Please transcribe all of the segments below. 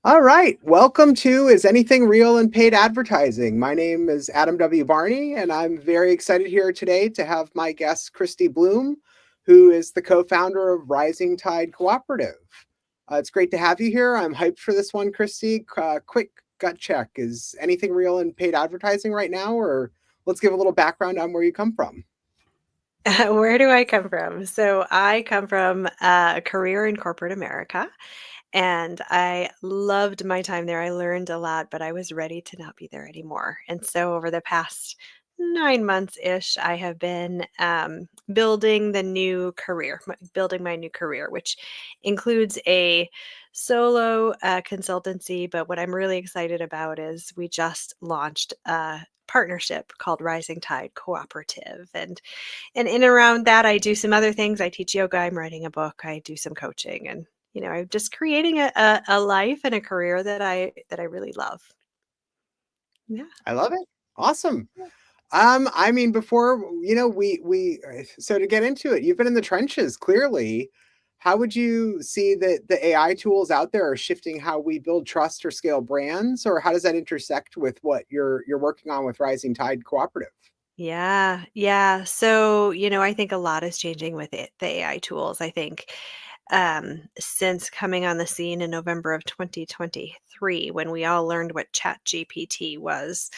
All right. Welcome to Is Anything Real in Paid Advertising? My name is Adam W. Barney, and I'm very excited here today to have my guest, Kristi Broom, who is the co founder of Rising Tide Cooperative. It's great to have you here. I'm hyped for this one, Kristi. Quick gut check. Is anything real in paid advertising right now? Or let's give a little background on where you come from. Where do I come from? So I come from a career in corporate America, and I loved my time there. I learned a lot, but I was ready to not be there anymore. And so over the past 9 months ish, I have been building building my new career, which includes a solo consultancy. But what I'm really excited about is we just launched a partnership called Rising Tide Cooperative, and in and around that, I do some other things. I teach yoga, I'm writing a book, I do some coaching, and I'm just creating a life and a career that I really love. Yeah. I love it. Awesome. Before so to get into it, you've been in the trenches clearly. How would you see that the AI tools out there are shifting how we build trust or scale brands, or how does that intersect with what you're working on with Rising Tide Cooperative? Yeah, yeah. So, I think a lot is changing with the AI tools. I think since coming on the scene in November of 2023, when we all learned what ChatGPT was,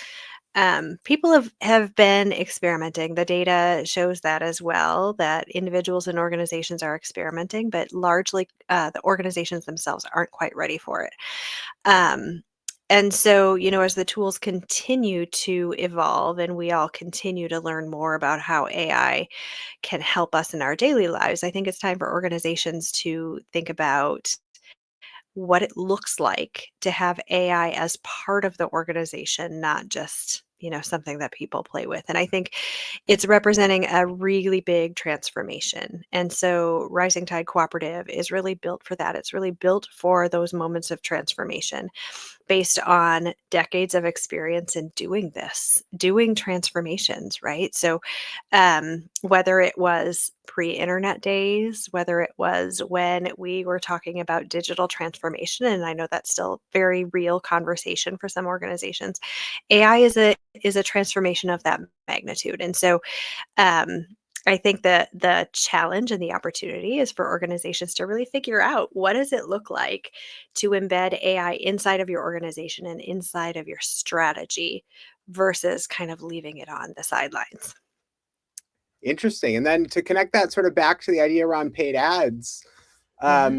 people have been experimenting. The data shows that as well, that individuals and organizations are experimenting, but largely the organizations themselves aren't quite ready for it. Um, and so, as the tools continue to evolve and we all continue to learn more about how AI can help us in our daily lives, I think it's time for organizations to think about what it looks like to have AI as part of the organization, not just, something that people play with. And I think it's representing a really big transformation. And so Rising Tide Cooperative is really built for that. It's really built for those moments of transformation based on decades of experience in doing this, doing transformations, right? So, whether it was pre internet days, whether it was when we were talking about digital transformation, and I know that's still very real conversation for some organizations, AI is a transformation of that magnitude. And so, um, I think that the challenge and the opportunity is for organizations to really figure out what does it look like to embed AI inside of your organization and inside of your strategy versus kind of leaving it on the sidelines. Interesting. And then to connect that sort of back to the idea around paid ads, Yeah.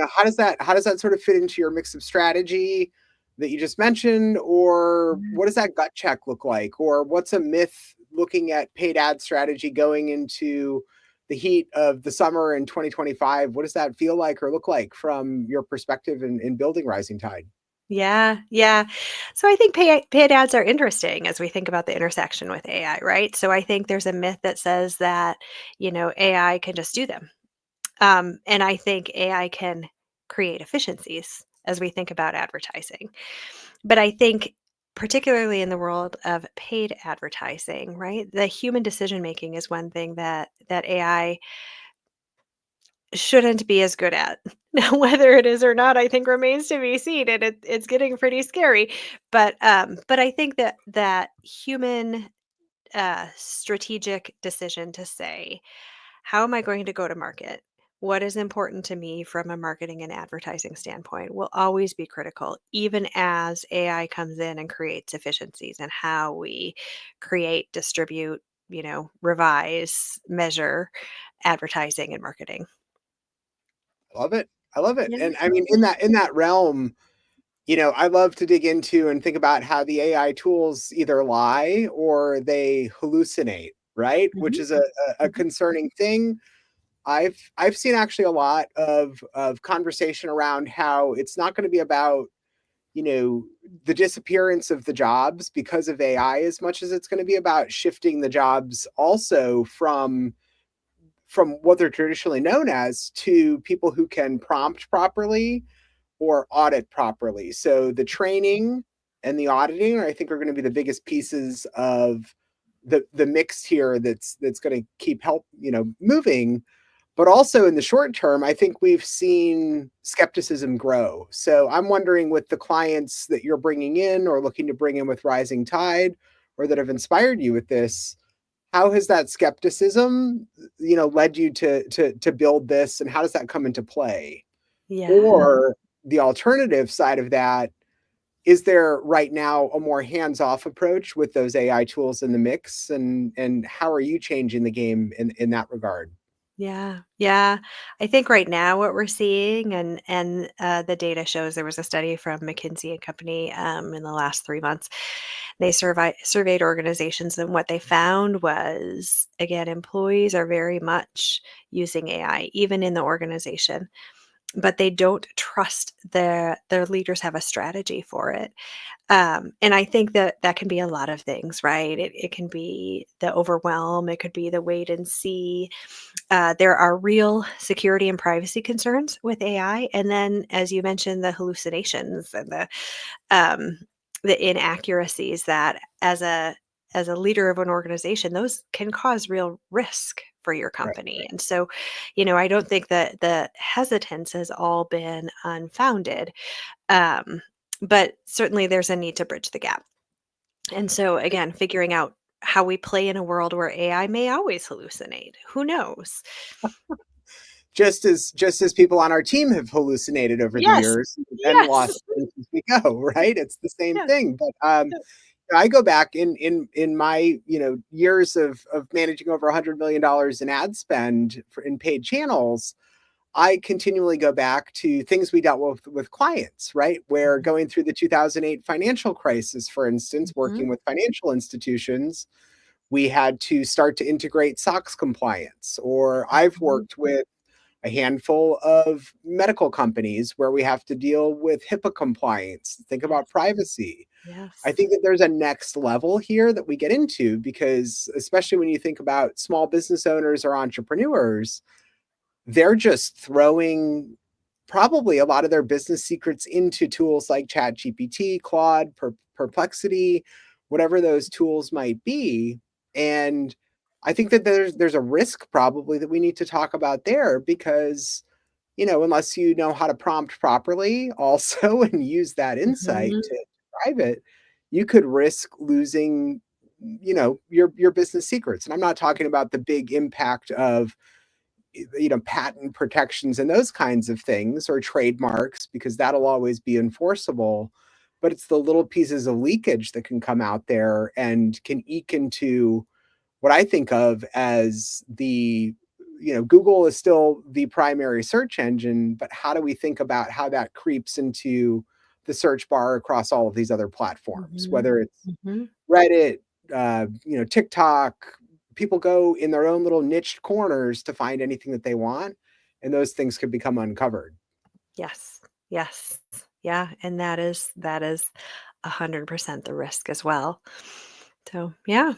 how does that sort of fit into your mix of strategy that you just mentioned, or what does that gut check look like, or what's a myth looking at paid ad strategy going into the heat of the summer in 2025? What does that feel like or look like from your perspective in building Rising Tide? Yeah, yeah. So I think paid ads are interesting as we think about the intersection with AI, right? So I think there's a myth that says that, AI can just do them. And I think AI can create efficiencies as we think about advertising. But I think, particularly in the world of paid advertising, right? The human decision making is one thing that AI shouldn't be as good at. Now, whether it is or not, I think remains to be seen, and it's getting pretty scary. But I think that human strategic decision to say, how am I going to go to market? What is important to me from a marketing and advertising standpoint will always be critical, even as AI comes in and creates efficiencies and how we create, distribute, revise, measure advertising and marketing. I love it. I love it. Yeah. And I mean, in that realm, I love to dig into and think about how the AI tools either lie or they hallucinate, right? Which Mhm. is a Mhm. concerning thing. I've seen actually a lot of conversation around how it's not going to be about, you know, the disappearance of the jobs because of AI as much as it's going to be about shifting the jobs also from what they're traditionally known as to people who can prompt properly or audit properly. So the training and the auditing, I think, are going to be the biggest pieces of the mix here that's going to keep help moving. But also in the short term, I think we've seen skepticism grow. So I'm wondering, with the clients that you're bringing in or looking to bring in with Rising Tide, or that have inspired you with this, how has that skepticism, led you to build this, and how does that come into play? Yeah. Or the alternative side of that, is there right now a more hands-off approach with those AI tools in the mix, and how are you changing the game in that regard? Yeah, yeah. I think right now what we're seeing, and the data shows, there was a study from McKinsey and Company in the last 3 months. They surveyed organizations, and what they found was, again, employees are very much using AI, even in the organization, but they don't trust their leaders have a strategy for it. And I think that that can be a lot of things, right? It can be the overwhelm, it could be the wait and see. There are real security and privacy concerns with AI, and then, as you mentioned, the hallucinations and um, the inaccuracies that, as a leader of an organization, those can cause real risk for your Right. company. And so, I don't think that the hesitance has all been unfounded, um, but certainly there's a need to bridge the gap. And so, again, figuring out how we play in a world where AI may always hallucinate. Who knows? Just as people on our team have hallucinated over the Yes. years and Yes. lost things as we go, right? It's the same Yes. thing. But Yes. I go back in my years of managing over $100 million in ad spend in paid channels. I continually go back to things we dealt with clients, right? Where Mhm. going through the 2008 financial crisis, for instance, Mhm. working with financial institutions, we had to start to integrate SOX compliance. Or I've Mhm. worked with a handful of medical companies where we have to deal with HIPAA compliance, think about Yes. privacy. I Yes. think that there's a next level here that we get into, because especially when you think about small business owners or entrepreneurs, they're just throwing probably a lot of their business secrets into tools like ChatGPT, Claude, Perplexity, whatever those tools might be. And I think that there's a risk probably that we need to talk about there, because unless you know how to prompt properly also and use that insight Mhm. to drive it, you could risk losing, your business secrets. And I'm not talking about the big impact of patent protections and those kinds of things, or trademarks, because that'll always be enforceable. But it's the little pieces of leakage that can come out there and can eke into what I think of as Google is still the primary search engine, but how do we think about how that creeps into the search bar across all of these other platforms, Mhm. whether it's Mhm. Reddit, TikTok. People go in their own little niched corners to find anything that they want, and those things could become uncovered. Yes. Yes. Yeah, and that is 100% the risk as well. So, yeah.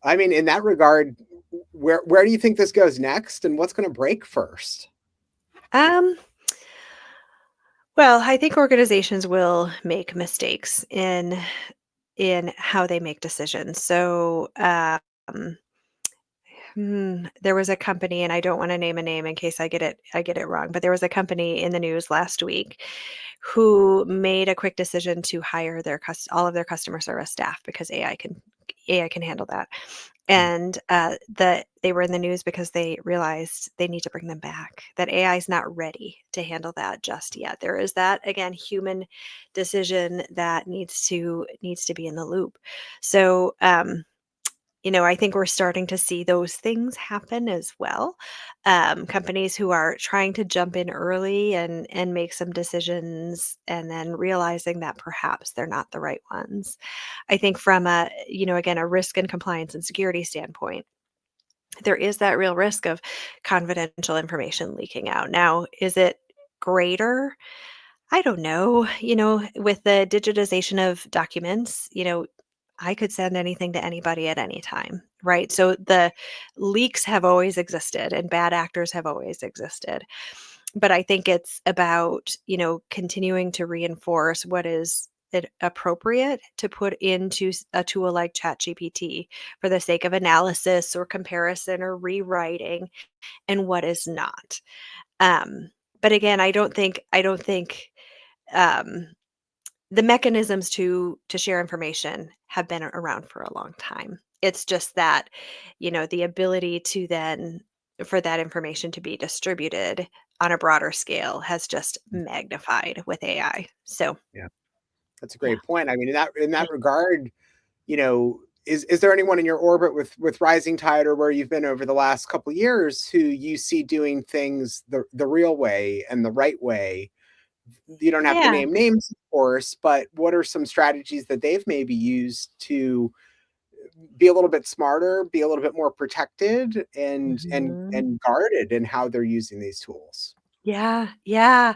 I mean, in that regard, where do you think this goes next, and what's going to break first? Um, well, I think organizations will make mistakes in how they make decisions. So, there was a company, and I don't want to name a name in case I get it wrong, but there was a company in the news last week who made a quick decision to hire all of their customer service staff because AI can handle that. Mm. And they were in the news because they realized they need to bring them back. That AI is not ready to handle that just yet. There is that, again, human decision that needs to be in the loop. So, I think we're starting to see those things happen as well. Companies who are trying to jump in early and make some decisions, and then realizing that perhaps they're not the right ones. I think from again, a risk and compliance and security standpoint, there is that real risk of confidential information leaking out. Now, is it greater? I don't know. With the digitization of documents, I could send anything to anybody at any time, right? So the leaks have always existed and bad actors have always existed. But I think it's about, continuing to reinforce what is it appropriate to put into a tool like ChatGPT for the sake of analysis or comparison or rewriting, and what is not. Um, but again, I don't think um, the mechanisms to share information have been around for a long time. It's just that, the ability to then for that information to be distributed on a broader scale has just magnified with AI. So, Yeah, that's a yeah. great point. I mean, in Yeah. that regard, is there anyone in your orbit with Rising Tide, or where you've been over the last couple of years, who you see doing things the real way and the right way? You don't have to Yeah. name names, of course, but what are some strategies that they've maybe used to be a little bit smarter, be a little bit more protected, and Mhm. guarded in how they're using these tools? Yeah, yeah.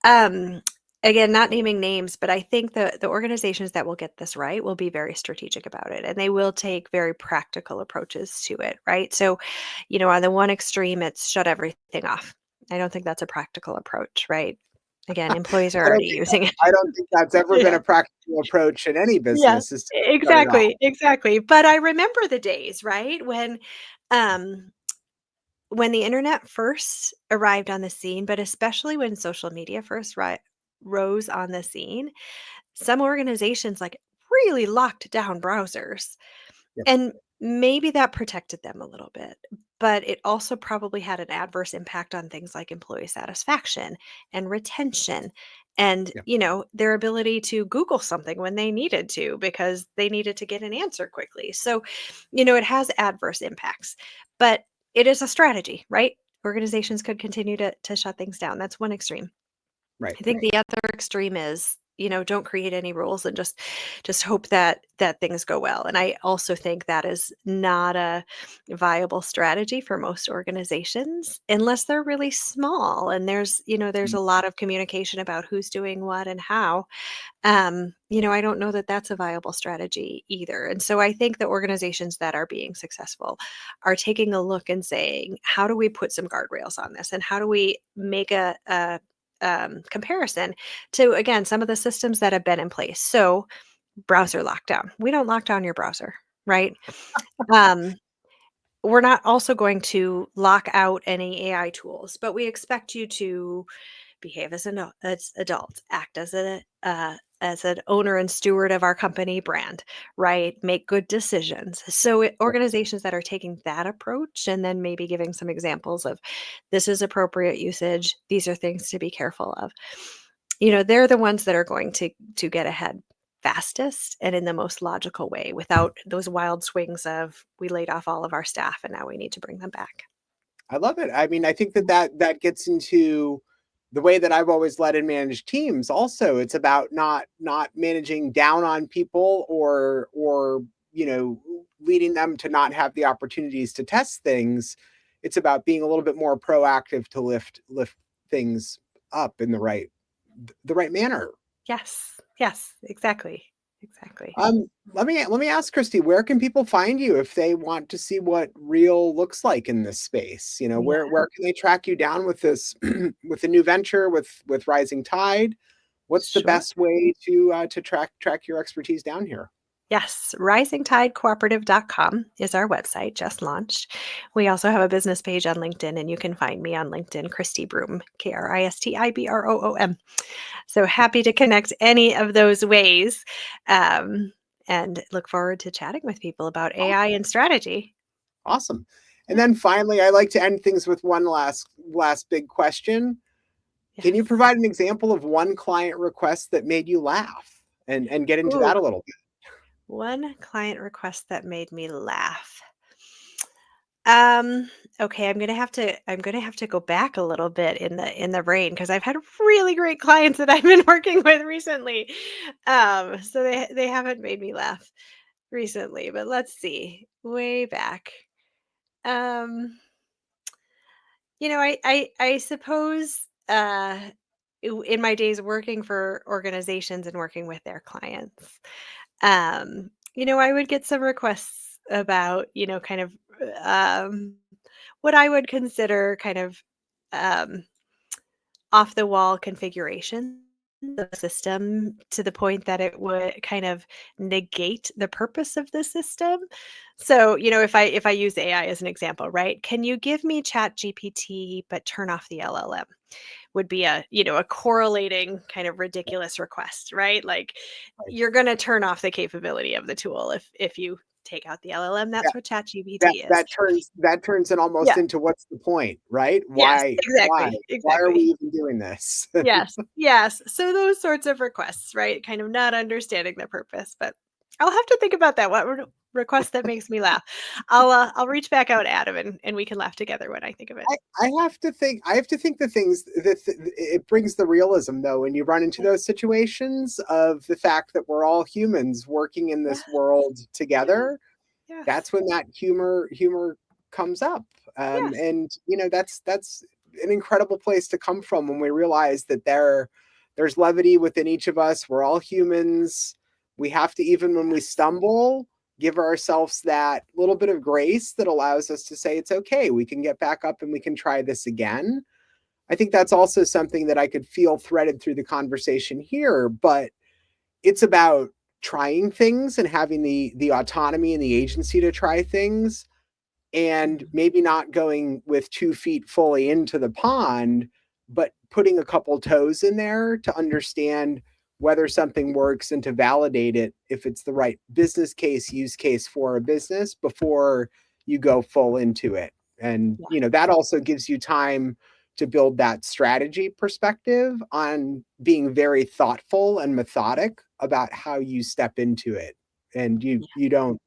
Um, Again, not naming names, but I think the organizations that will get this right will be very strategic about it, and they will take very practical approaches to it, right? So, on the one extreme, it's shut everything off. I don't think that's a practical approach, right? Again, employees are already using it. I don't think that's ever been Yeah. a practical approach in any Yeah. business, is to shut it off. Exactly, exactly. But I remember the days, right, um when the internet first arrived on the scene, but especially when social media first rose on the scene, some organizations like really locked down browsers. Yep, And maybe that protected them a little bit, but it also probably had an adverse impact on things like employee satisfaction and retention and, yep, their ability to Google something when they needed to because they needed to get an answer quickly. So, it has adverse impacts, but it is a strategy, right? Organizations could continue to shut things down. That's one extreme. right. I think the other extreme is, don't create any rules and just hope that things go well. And I also think that is not a viable strategy for most organizations unless they're really small and there's Mm, a lot of communication about who's doing what and how. I don't know that that's a viable strategy either. And so I think the organizations that are being successful are taking a look and saying, how do we put some guardrails on this? And how do we make a comparison to, again, some of the systems that have been in place? So, browser lockdown. We don't lock down your browser, right? Um, we're not also going to lock out any AI tools, but we expect you to behave as adults, act as an owner and steward of our company brand, right? Make good decisions. So yep. organizations that are taking that approach and then maybe giving some examples of this is appropriate usage, these are things to be careful of. They're the ones that are going to get ahead fastest and in the most logical way without those wild swings of we laid off all of our staff and now we need to bring them back. I love it. I mean, I think that gets into the way that I've always led and managed teams also. It's about not managing down on people, or leading them to not have the opportunities to test things. It's about being a little bit more proactive to lift things up in the right manner. Yes. Yes, exactly. Exactly. Let me ask Christy, where can people find you if they want to see what real looks like in this space? Where can they track you down with this with the new venture with Rising Tide? What's the Sure. best way to track your expertise down here? Yes, risingtidecooperative.com is our website, just launched. We also have a business page on LinkedIn, and you can find me on LinkedIn, Kristi Broom, Kristibroom. So happy to connect any of those ways, um, and look forward to chatting with people about AI and strategy. Awesome. And Yeah. then finally, I like to end things with one last big question. Can you Yes. provide an example of one client request that made you laugh, and get into Ooh, that a little bit? one client request that made me laugh. Um, okay, I'm gonna have to go back a little bit in the brain because I've had really great clients that I've been working with recently. So they haven't made me laugh recently, but let's see. Way back. Um, I suppose in my days working for organizations and working with their clients, I would get some requests about, kind of um what I would consider kind of um, off the wall configurations. the system to the point that it would kind of negate the purpose of the system. So, if I use AI as an example, right? Can you give me Chat GPT but turn off the LLM? Would be a correlating kind of ridiculous request, right? Like Right. you're going to turn off the capability of the tool if you take out the LLM. Yeah, That's what Chat that GPT is. that turns it almost Yeah. into what's the point, right? Yes, Why exactly. why are we Exactly. even doing this? Yes, yes. So those sorts of requests, right? Kind of not understanding the purpose, but I'll have to think about that. What request that makes me laugh? I'll reach back out, Adam, and we can laugh together when I think of it. I have to think the things that it brings the realism though when you run into Yeah, those situations of the fact that we're all humans working in yeah, this world yeah, together. yes, That's when that humor comes up. yes, And that's an incredible place to come from when we realize that there's levity within each of us. We're all humans. We have to, even when we yes, stumble, give ourselves that little bit of grace that allows us to say it's okay. We can get back up and we can try this again. I think that's also something that I could feel threaded through the conversation here, but it's about trying things and having the autonomy and the agency to try things, and mhm, maybe not going with 2 feet fully into the pond, but putting a couple toes in there to understand whether something works and to validate it if it's the right business case, use case for a business before you go full into it. And yeah, that also gives you time to build that strategy perspective on being very thoughtful and methodic about how you step into it. And you yeah, you don't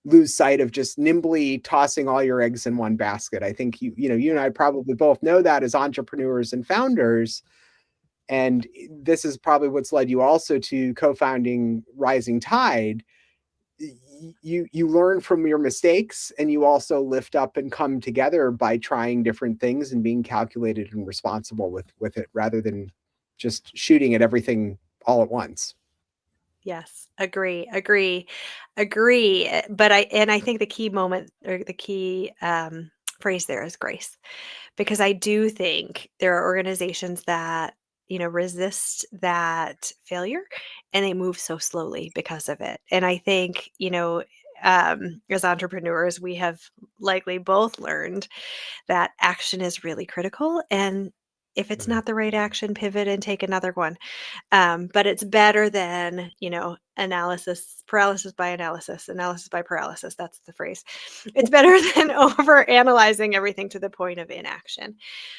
lose sight of just nimbly tossing all your eggs in one basket. I think you and yeah, I probably both know that as entrepreneurs and founders. And this is probably what's led you also to co-founding Rising Tide. You learn from your mistakes, and you also lift up and come together by trying different things and being calculated and responsible with it rather than just shooting at everything all at once. yes. Agree, agree, agree. But I think the key moment or the key phrase there is grace. Because I do think there are organizations that, resist that failure and they move so slowly because of it. And I think, as entrepreneurs, we have likely both learned that action is really critical. And if it's Mhm. not the right action, pivot and take another one. But it's better than, analysis, paralysis by analysis, analysis by paralysis. That's the phrase. It's better than over analyzing everything to the point of inaction.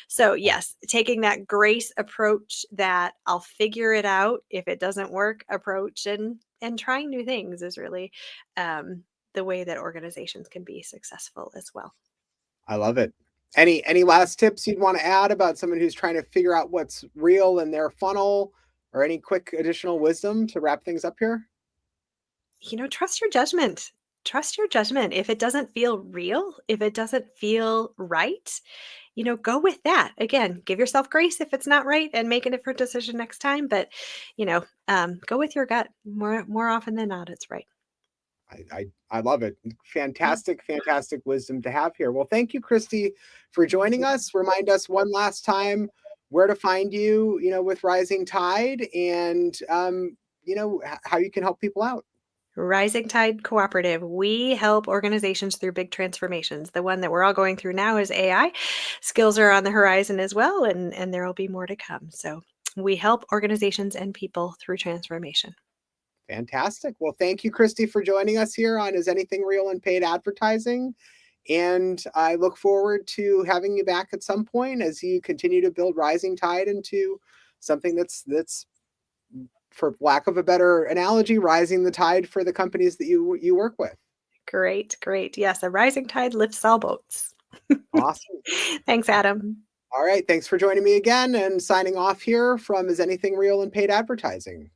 So, yes, taking that grace approach that I'll figure it out if it doesn't work approach and trying new things is really the way that organizations can be successful as well. I love it. Any last tips you'd want to add about someone who's trying to figure out what's real in their funnel, or any quick additional wisdom to wrap things up here? Trust your judgment. Trust your judgment. If it doesn't feel real, if it doesn't feel right, go with that. Again, give yourself grace if it's not right and make a different decision next time. But, go with your gut. More often than not, it's right. I love it. Yeah. Fantastic, fantastic wisdom to have here. Well, thank you, Kristi, for Thank joining you. us. Remind us one last time where to find you, with Rising Tide, and how you can help people out. Rising Tide Cooperative. We help organizations through big transformations. The one that we're all going through now is AI. Skills are on the horizon as well, and there will be more to come. So we help organizations and people through transformation. Fantastic. Well, thank you, Kristi, for joining us here on Is Anything Real in Paid Advertising? And I look forward to having you back at some point as you continue to build Rising Tide into something that's, for lack of a better analogy, rising the tide for the companies that you work with. Great, great. Yes, a rising tide lifts all boats. Awesome. Thanks, Adam. All right. Thanks for joining me again and signing off here from Is Anything Real in Paid Advertising?